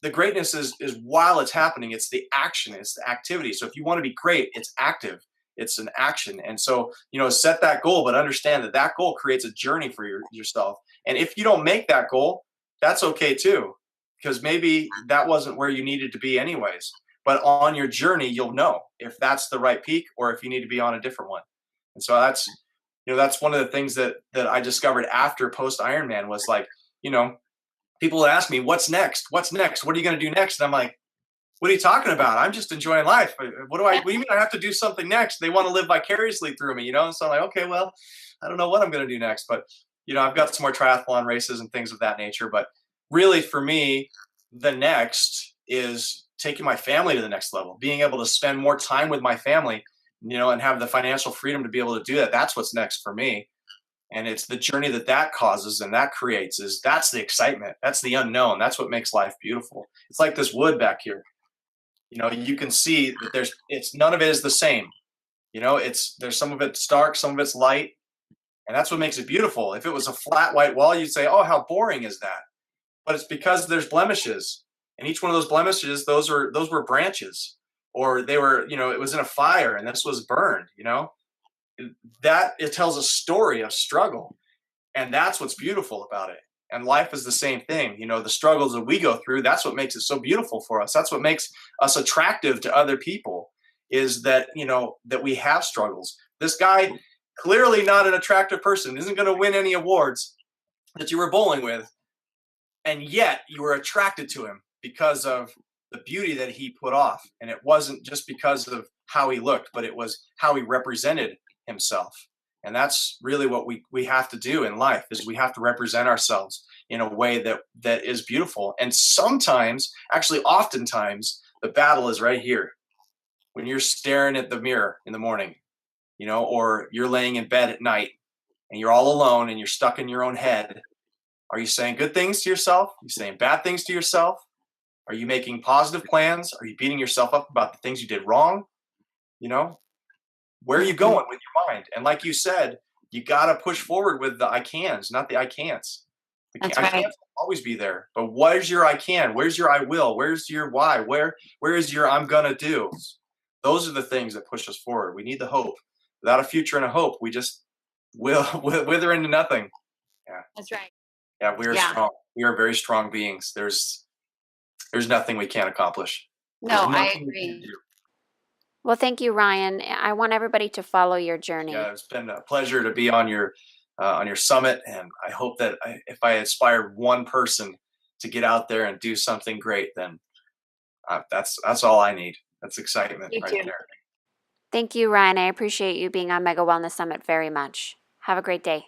the greatness is while it's happening, it's the action, it's the activity. So if you want to be great, it's active, it's an action. And so set that goal, but understand that goal creates a journey for yourself. And if you don't make that goal, that's okay too, because maybe that wasn't where you needed to be anyways. But on your journey, you'll know if that's the right peak or if you need to be on a different one. And so that's one of the things that I discovered after post Ironman was people would ask me, what's next? What's next? What are you going to do next? And I'm like, what are you talking about? I'm just enjoying life. What do you mean I have to do something next? They want to live vicariously through me, So I'm like, okay, well, I don't know what I'm going to do next, but I've got some more triathlon races and things of that nature. But really for me, the next is taking my family to the next level, being able to spend more time with my family, and have the financial freedom to be able to do that. That's what's next for me. And it's the journey that causes and that creates that's the excitement. That's the unknown. That's what makes life beautiful. It's like this wood back here. You can see that it's none of it is the same. There's some of it's dark, some of it's light. And that's what makes it beautiful. If it was a flat white wall, you'd say, oh, how boring is that? But it's because there's blemishes. And each one of those blemishes, those were branches, or they were, it was in a fire and this was burned, that it tells a story of struggle. And that's what's beautiful about it. And life is the same thing. The struggles that we go through, that's what makes it so beautiful for us. That's what makes us attractive to other people, is that, that we have struggles. This guy, clearly not an attractive person, isn't going to win any awards that you were bowling with. And yet you were attracted to him because of the beauty that he put off. And it wasn't just because of how he looked, but it was how he represented himself. And that's really what we have to do in life, is we have to represent ourselves. in a way that is beautiful. And sometimes, actually oftentimes, the battle is right here when you're staring at the mirror in the morning, or you're laying in bed at night and you're all alone and you're stuck in your own head. Are you saying good things to yourself? Are you saying bad things to yourself? Are you making positive plans? Are you beating yourself up about the things you did wrong? You know, where are you Mhm. going with your mind? And like you said, you got to push forward with the I cans, not the I can'ts. That's I right. can't always be there, but where's your I can? Where's your I will? Where's your why? Where is your I'm gonna do? Those are the things that push us forward. We need the hope. Without a future and a hope, we just will wither into nothing. Yeah, That's right. yeah, we are Yeah. strong. We are very strong beings. There's nothing we can't accomplish. There's No, I nothing we can't agree. do. Well, thank you, Ryan. I want everybody to follow your Yeah, journey. it's been a pleasure to be on your summit, and I hope that if I inspired one person to get out there and do something great, then that's all I need. That's excitement You right too. there. Thank you, Ryan. I appreciate you being on Mega Wellness Summit very much. Have a great day.